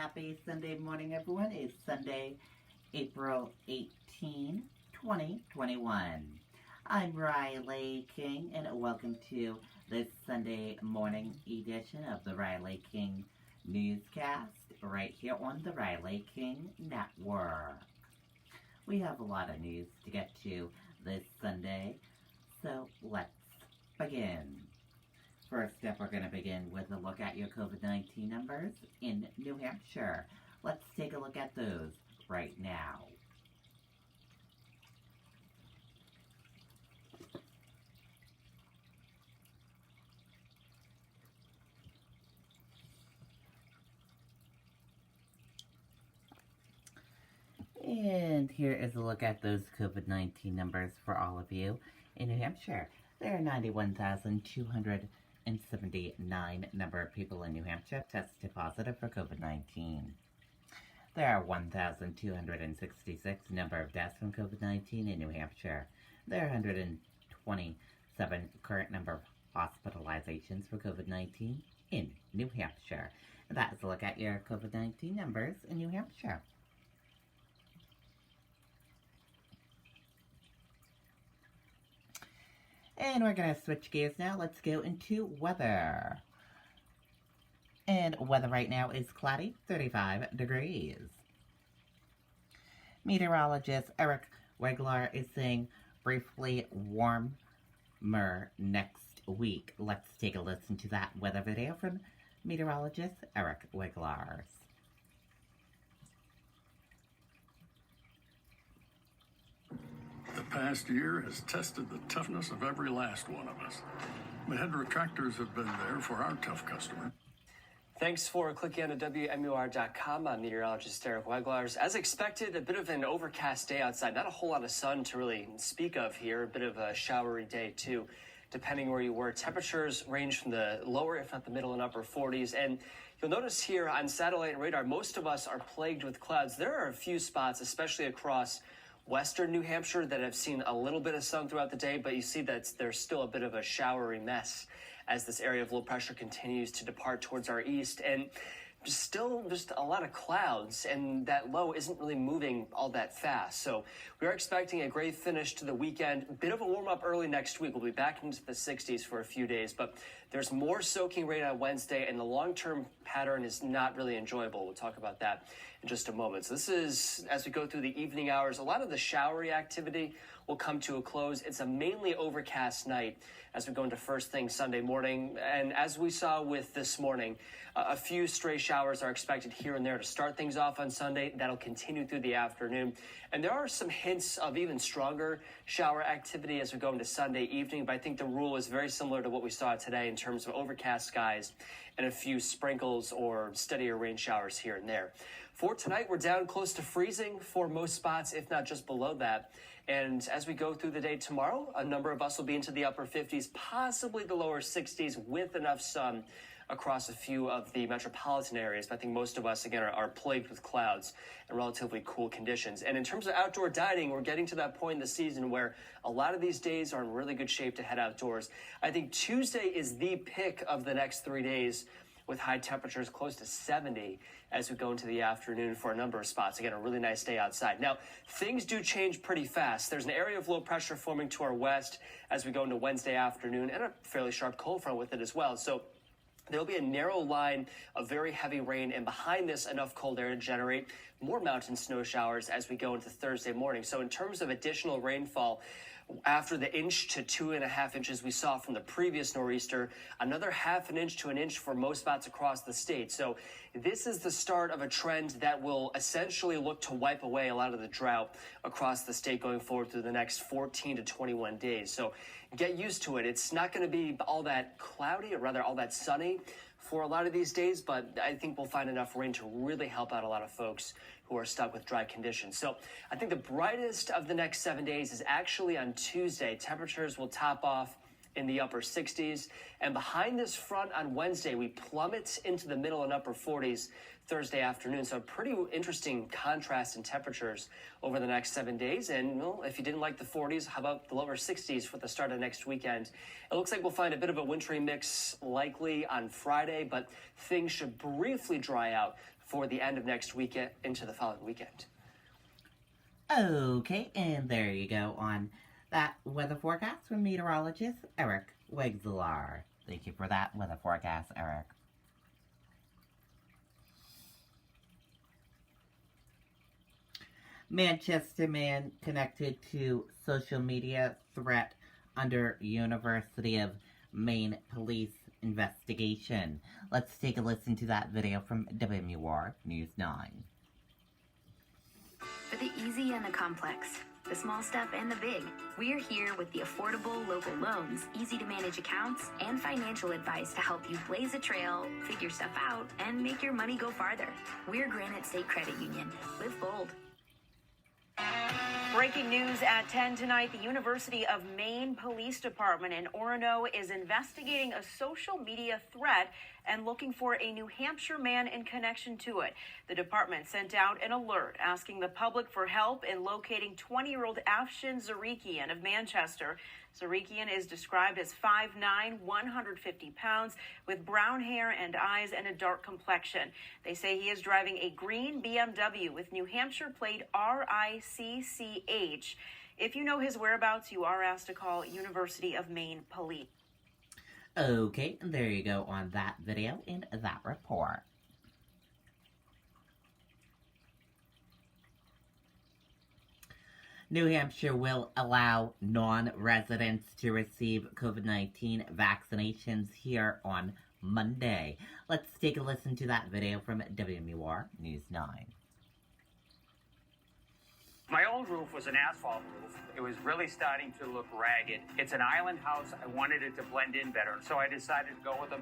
happy Sunday morning, everyone. It's Sunday, April 18, 2021. I'm Riley King, and welcome to this Sunday morning edition of the Riley King Newscast, right here on the Riley King Network. We have a lot of news to get to this Sunday, so let's begin. First up, we're going to begin with a look at your COVID-19 numbers in New Hampshire. Let's take a look at those right now. And here is a look at those COVID-19 numbers for all of you in New Hampshire. There are 91,279 number of people in New Hampshire tested positive for COVID-19. There are 1,266 number of deaths from COVID-19 in New Hampshire. There are 127 current number of hospitalizations for COVID-19 in New Hampshire. And that is a look at your COVID-19 numbers in New Hampshire. And we're going to switch gears now. Let's go into weather. And weather right now is cloudy, 35 degrees. Meteorologist Eric Weglar is saying briefly warmer next week. Let's take a listen to that weather video from meteorologist Eric Weglar. The past year has tested the toughness of every last one of us. The head retractors have been there for our tough customer. Thanks for clicking on to WMUR.com. I'm meteorologist Eric Weglars. As expected, a bit of an overcast day outside. Not a whole lot of sun to really speak of here. A bit of a showery day, too, depending where you were. Temperatures range from the lower, if not the middle and upper 40s. And you'll notice here on satellite and radar, most of us are plagued with clouds. There are a few spots, especially across western New Hampshire, that have seen a little bit of sun throughout the day, but you see that there's still a bit of a showery mess as this area of low pressure continues to depart towards our east. And still just a lot of clouds, and that low isn't really moving all that fast. So we are expecting a great finish to the weekend. A bit of a warm-up early next week. We'll be back into the 60s for a few days, but there's more soaking rain on Wednesday, and the long-term pattern is not really enjoyable. We'll talk about that in just a moment. So this is, as we go through the evening hours, a lot of the showery activity will come to a close. It's a mainly overcast night as we go into first thing Sunday morning. And as we saw with this morning, a few stray showers are expected here and there to start things off on Sunday. That'll continue through the afternoon. And there are some hints of even stronger shower activity as we go into Sunday evening. But I think the rule is very similar to what we saw today in terms of overcast skies and a few sprinkles or steadier rain showers here and there. For tonight, we're down close to freezing for most spots, if not just below that. And as we go through the day tomorrow, a number of us will be into the upper 50s, possibly the lower 60s with enough sun across a few of the metropolitan areas. But I think most of us, again, are plagued with clouds and relatively cool conditions. And in terms of outdoor dining, we're getting to that point in the season where a lot of these days are in really good shape to head outdoors. I think Tuesday is the pick of the next 3 days, with high temperatures close to 70 as we go into the afternoon for a number of spots. Again, a really nice day outside. Now, things do change pretty fast. There's an area of low pressure forming to our west as we go into Wednesday afternoon, and a fairly sharp cold front with it as well. So there'll be a narrow line of very heavy rain, and behind this, enough cold air to generate more mountain snow showers as we go into Thursday morning. So in terms of additional rainfall, after the inch to 2.5 inches we saw from the previous nor'easter, another 0.5 inch to 1 inch for most spots across the state. So this is the start of a trend that will essentially look to wipe away a lot of the drought across the state going forward through the next 14 to 21 days. So get used to it. It's not going to be all that cloudy, or rather all that sunny for a lot of these days, but I think we'll find enough rain to really help out a lot of folks who are stuck with dry conditions. So I think the brightest of the next 7 days is actually on Tuesday. Temperatures will top off in the upper 60s. And behind this front on Wednesday, we plummet into the middle and upper 40s Thursday afternoon. So a pretty interesting contrast in temperatures over the next 7 days. And well, if you didn't like the 40s, how about the lower 60s for the start of next weekend? It looks like we'll find a bit of a wintry mix likely on Friday, but things should briefly dry out for the end of next weekend into the following weekend. Okay, and there you go on that weather forecast from meteorologist Eric Wegzler. Thank you for that weather forecast, Eric. Manchester man connected to social media threat under University of Maine police investigation. Let's take a listen to that video from WMUR News 9. For the easy and the complex, the small stuff and the big, we're here with the affordable local loans, easy to manage accounts, and financial advice to help you blaze a trail, figure stuff out, and make your money go farther. We're Granite State Credit Union. Live bold. Breaking news at 10 tonight, the University of Maine Police Department in Orono is investigating a social media threat and looking for a New Hampshire man in connection to it. The department sent out an alert asking the public for help in locating 20-year-old Afshin Zarikian of Manchester. Zarikian is described as 5'9", 150 pounds, with brown hair and eyes and a dark complexion. They say he is driving a green BMW with New Hampshire plate RICCH. If you know his whereabouts, you are asked to call University of Maine Police. Okay, and there you go on that video and that report. New Hampshire will allow non-residents to receive COVID-19 vaccinations here on Monday. Let's take a listen to that video from WMUR News 9. My old roof was an asphalt roof. It was really starting to look ragged. It's an island house. I wanted it to blend in better, so I decided to go with a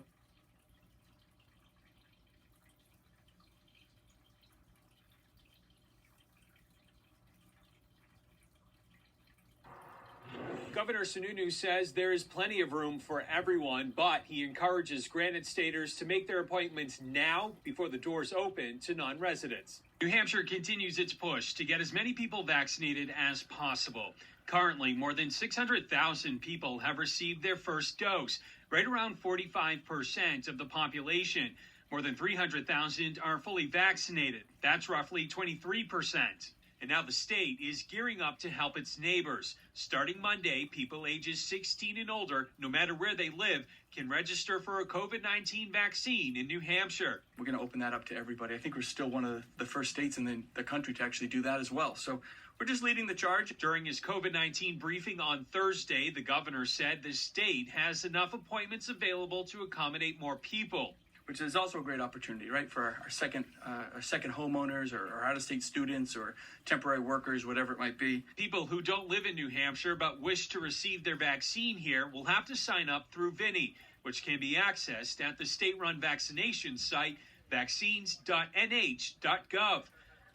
Governor Sununu says there is plenty of room for everyone, but he encourages Granite Staters to make their appointments now before the doors open to non-residents. New Hampshire continues its push to get as many people vaccinated as possible. Currently, more than 600,000 people have received their first dose, right around 45% of the population. More than 300,000 are fully vaccinated. That's roughly 23%. And now the state is gearing up to help its neighbors. Starting Monday, people ages 16 and older, no matter where they live, can register for a COVID-19 vaccine in New Hampshire. We're going to open that up to everybody. I think we're still one of the first states in the country to actually do that as well. So we're just leading the charge. During his COVID-19 briefing on Thursday, the governor said the state has enough appointments available to accommodate more people. Which is also a great opportunity, right, for our second homeowners or out-of-state students or temporary workers, whatever it might be. People who don't live in New Hampshire but wish to receive their vaccine here will have to sign up through Vinny, which can be accessed at the state-run vaccination site, vaccines.nh.gov.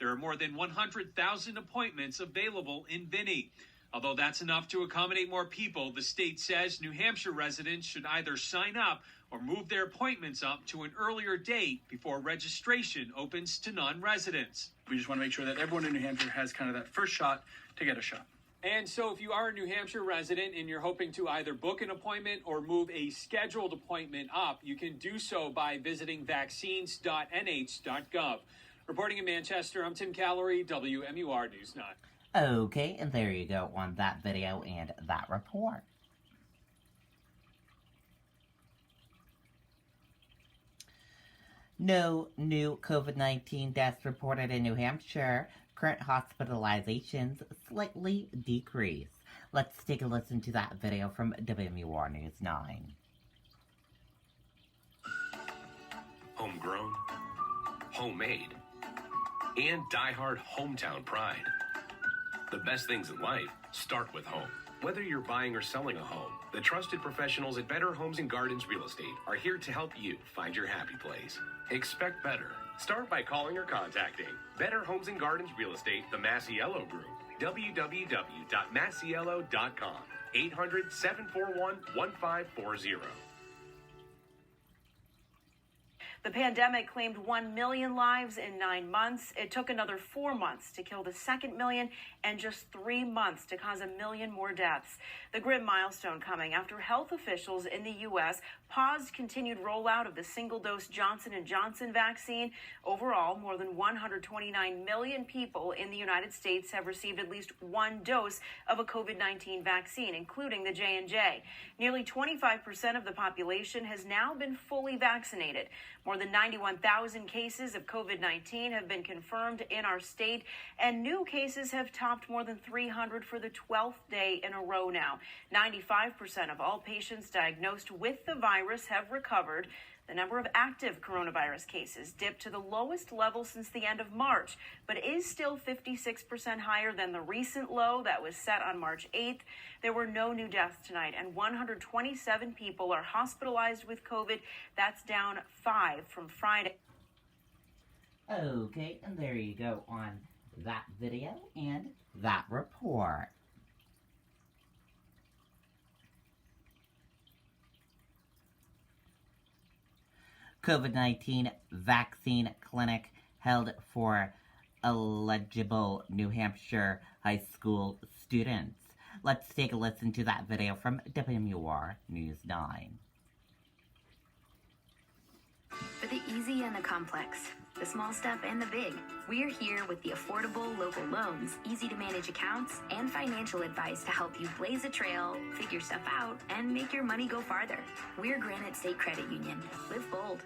There are more than 100,000 appointments available in Vinny. Although that's enough to accommodate more people, the state says New Hampshire residents should either sign up or move their appointments up to an earlier date before registration opens to non-residents. We just want to make sure that everyone in New Hampshire has kind of that first shot to get a shot. And so if you are a New Hampshire resident and you're hoping to either book an appointment or move a scheduled appointment up, you can do so by visiting vaccines.nh.gov. Reporting in Manchester, I'm Tim Callery, WMUR News 9. Okay, and there you go on that video and that report. No new COVID-19 deaths reported in New Hampshire. Current hospitalizations slightly decreased. Let's take a listen to that video from WMUR News 9. Homegrown, homemade, and diehard hometown pride. The best things in life start with home. Whether you're buying or selling a home, the trusted professionals at Better Homes and Gardens Real Estate are here to help you find your happy place. Expect better. Start by calling or contacting Better Homes and Gardens Real Estate, the Massiello Group, www.massiello.com, 800-741-1540. The pandemic claimed 1 million lives in 9 months. It took another 4 months to kill the second million and just 3 months to cause 1 million more deaths. The grim milestone coming after health officials in the U.S. paused continued rollout of the single-dose Johnson & Johnson vaccine. Overall, more than 129 million people in the United States have received at least one dose of a COVID-19 vaccine, including the J&J. Nearly 25% of the population has now been fully vaccinated. More than 91,000 cases of COVID-19 have been confirmed in our state, and new cases have topped more than 300 for the 12th day in a row now. 95% of all patients diagnosed with the virus have recovered. The number of active coronavirus cases dipped to the lowest level since the end of March, but is still 56% higher than the recent low that was set on March 8th. There were no new deaths tonight, and 127 people are hospitalized with COVID. That's down 5 from Friday. Okay, and there you go on that video and that report. COVID-19 vaccine clinic held for eligible New Hampshire high school students. Let's take a listen to that video from WMUR News 9. For the easy and the complex, the small step and the big, we're here with the affordable local loans, easy to manage accounts, and financial advice to help you blaze a trail, figure stuff out, and make your money go farther. We're Granite State Credit Union. Live bold.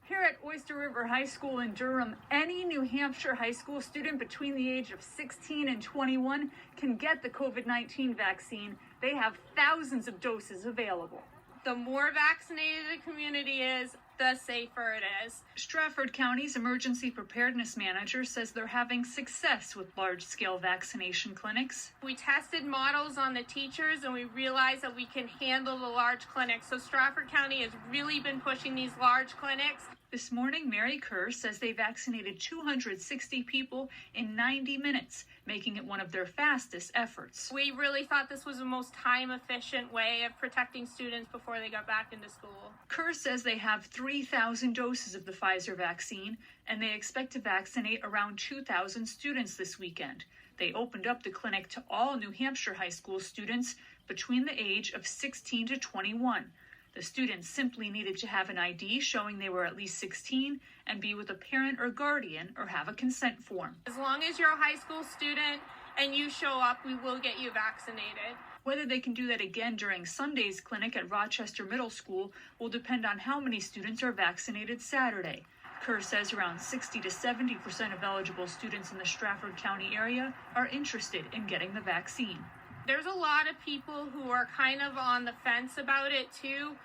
Here at Oyster River High School in Durham, any New Hampshire high school student between the age of 16 and 21 can get the COVID-19 vaccine. They have thousands of doses available. The more vaccinated the community is, the safer it is. Stratford County's emergency preparedness manager says they're having success with large-scale vaccination clinics. We tested models on the teachers and we realized that we can handle the large clinics. So Stratford County has really been pushing these large clinics. This morning, Mary Kerr says they vaccinated 260 people in 90 minutes, making it one of their fastest efforts. We really thought this was the most time-efficient way of protecting students before they got back into school. Kerr says they have 3,000 doses of the Pfizer vaccine, and they expect to vaccinate around 2,000 students this weekend. They opened up the clinic to all New Hampshire high school students between the age of 16 to 21. The students simply needed to have an ID showing they were at least 16 and be with a parent or guardian or have a consent form. As long as you're a high school student and you show up, we will get you vaccinated. Whether they can do that again during Sunday's clinic at Rochester Middle School will depend on how many students are vaccinated Saturday. Kerr says around 60 to 70% of eligible students in the Stratford County area are interested in getting the vaccine. There's a lot of people who are kind of on the fence about it too.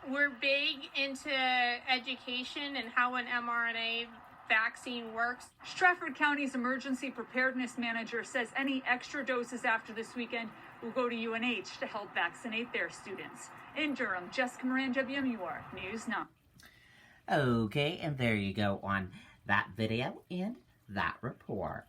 We're big into education and how an mRNA vaccine works. Stratford County's emergency preparedness manager says any extra doses after this weekend will go to UNH to help vaccinate their students. In Durham, Jessica Moran, WMUR News 9. Okay, and there you go on that video and that report.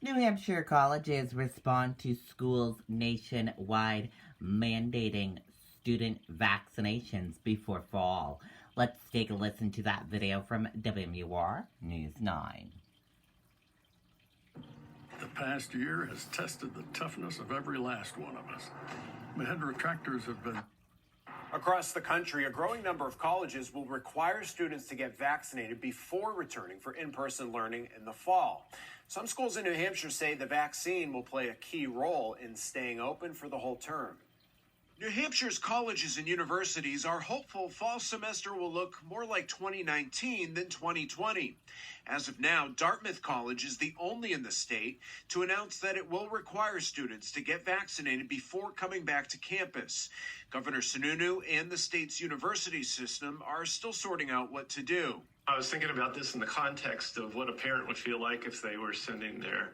New Hampshire colleges respond to schools nationwide mandating student vaccinations before fall. Let's take a listen to that video from WMUR News 9. The past year has tested the toughness of every last one of us. Head retractors have been... Across the country, a growing number of colleges will require students to get vaccinated before returning for in-person learning in the fall. Some schools in New Hampshire say the vaccine will play a key role in staying open for the whole term. New Hampshire's colleges and universities are hopeful fall semester will look more like 2019 than 2020. As of now, Dartmouth College is the only in the state to announce that it will require students to get vaccinated before coming back to campus. Governor Sununu and the state's university system are still sorting out what to do. I was thinking about this in the context of what a parent would feel like if they were sending their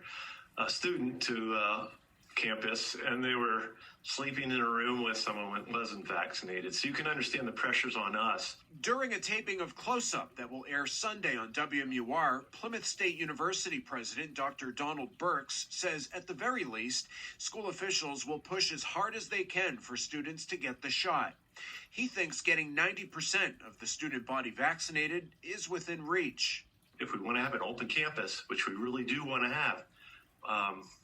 student to campus, and they were sleeping in a room with someone who wasn't vaccinated. So you can understand the pressures on us. During a taping of Close Up that will air Sunday on WMUR, Plymouth State University President Dr. Donald Birx says at the very least, school officials will push as hard as they can for students to get the shot. He thinks getting 90% of the student body vaccinated is within reach. If we want to have an open campus, which we really do want to have,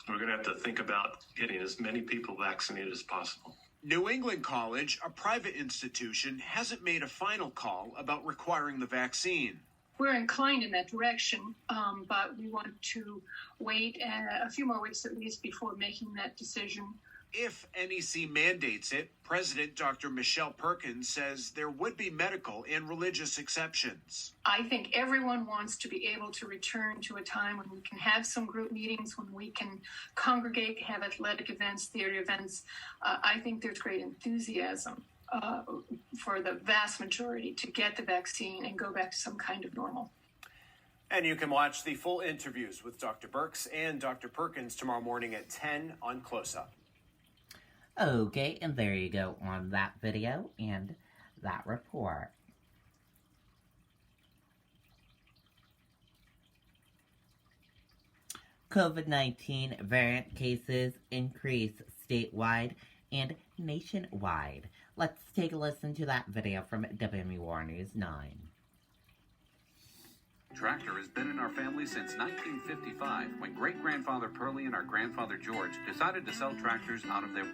we're going to have to think about getting as many people vaccinated as possible. New England College, a private institution, hasn't made a final call about requiring the vaccine. We're inclined in that direction, but we want to wait a few more weeks at least before making that decision. If NEC mandates it, President Dr. Michelle Perkins says there would be medical and religious exceptions. I think everyone wants to be able to return to a time when we can have some group meetings, when we can congregate, have athletic events, theater events. I think there's great enthusiasm for the vast majority to get the vaccine and go back to some kind of normal. And you can watch the full interviews with Dr. Birx and Dr. Perkins tomorrow morning at 10 on Close Up. Okay, and there you go on that video and that report. COVID-19 variant cases increase statewide and nationwide. Let's take a listen to that video from WMUR News 9. Tractor has been in our family since 1955, when great-grandfather Pearlie and our grandfather George decided to sell tractors out of their...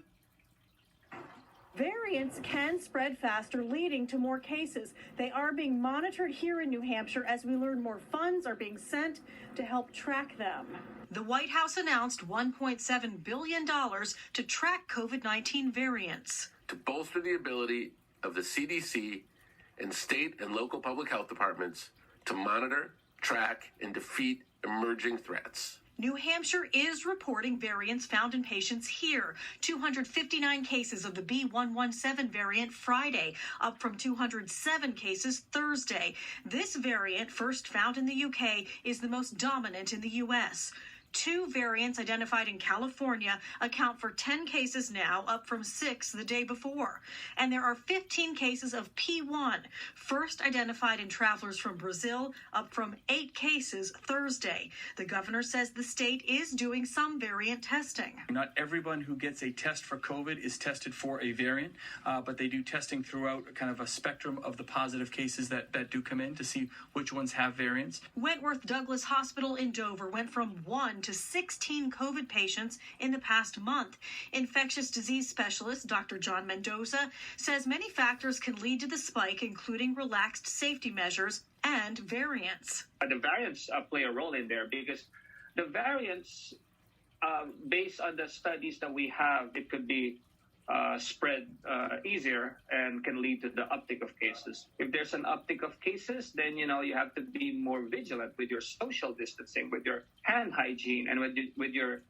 Variants can spread faster, leading to more cases. They are being monitored here in New Hampshire as we learn more funds are being sent to help track them. The White House announced $1.7 billion to track COVID-19 variants. To bolster the ability of the CDC and state and local public health departments to monitor, track, and defeat emerging threats. New Hampshire is reporting variants found in patients here. 259 cases of the B117 variant Friday, up from 207 cases Thursday. This variant, first found in the UK, is the most dominant in the US. 2 variants identified in California account for 10 cases now, up from 6 the day before. And there are 15 cases of P1, first identified in travelers from Brazil, up from 8 cases Thursday. The governor says the state is doing some variant testing. Not everyone who gets a test for COVID is tested for a variant, but they do testing throughout kind of a spectrum of the positive cases that do come in to see which ones have variants. Wentworth Douglas Hospital in Dover went from 1 to 16 COVID patients in the past month. Infectious disease specialist Dr. John Mendoza says many factors can lead to the spike, including relaxed safety measures and variants. The variants play a role in there because the variants, based on the studies that we have, it could be spread easier and can lead to the uptick of cases. If there's an uptick of cases, then you have to be more vigilant with your social distancing, with your hand hygiene, and with your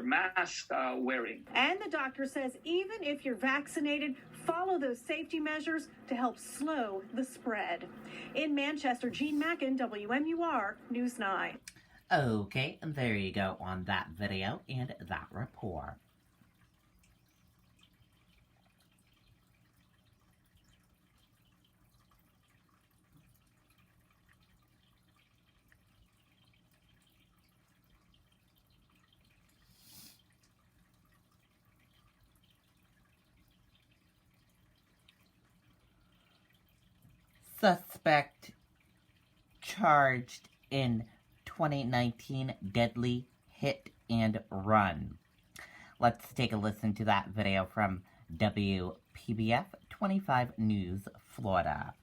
mask wearing. And the doctor says even if you're vaccinated, follow those safety measures to help slow the spread. In Manchester, Jean Mackin, WMUR News 9. Okay, and there you go on that video and that report. Suspect charged in 2019 deadly hit and run. Let's take a listen to that video from WPBF 25 News, Florida.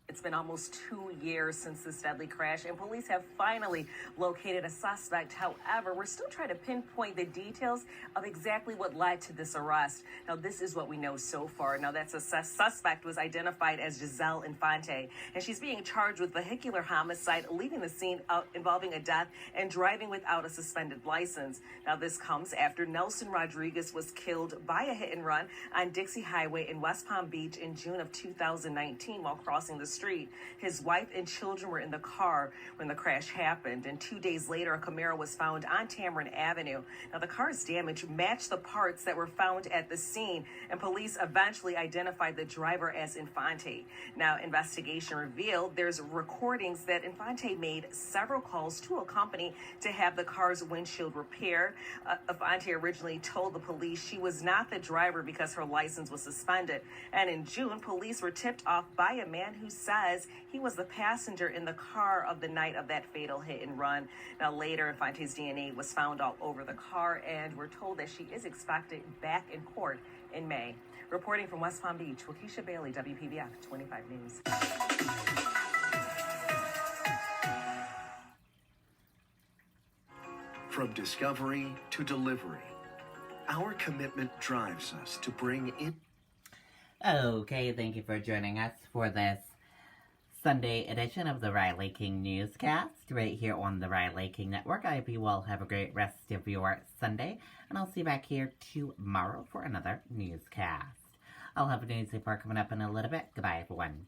It's been almost 2 years since this deadly crash, and police have finally located a suspect. However, we're still trying to pinpoint the details of exactly what led to this arrest. Now, this is what we know so far. Now, that's a suspect was identified as Giselle Infante, and she's being charged with vehicular homicide, leaving the scene involving a death, and driving without a suspended license. Now, this comes after Nelson Rodriguez was killed by a hit and run on Dixie Highway in West Palm Beach in June of 2019 while crossing the street street. His wife and children were in the car when the crash happened, and 2 days later, a Camaro was found on Tamarind Avenue. Now, the car's damage matched the parts that were found at the scene, and police eventually identified the driver as Infante. Now, investigation revealed there's recordings that Infante made several calls to a company to have the car's windshield repaired. Infante originally told the police she was not the driver because her license was suspended. And in June, police were tipped off by a man who says he was the passenger in the car of the night of that fatal hit and run. Now, later, Infante's DNA was found all over the car, and we're told that she is expected back in court in May. Reporting from West Palm Beach, Waukesha Bailey, WPBF 25 News. From discovery to delivery, our commitment drives us to bring in. Okay, thank you for joining us for this Sunday edition of the Riley King Newscast right here on the Riley King Network. I hope you all have a great rest of your Sunday, and I'll see you back here tomorrow for another newscast. I'll have a news report coming up in a little bit. Goodbye, everyone.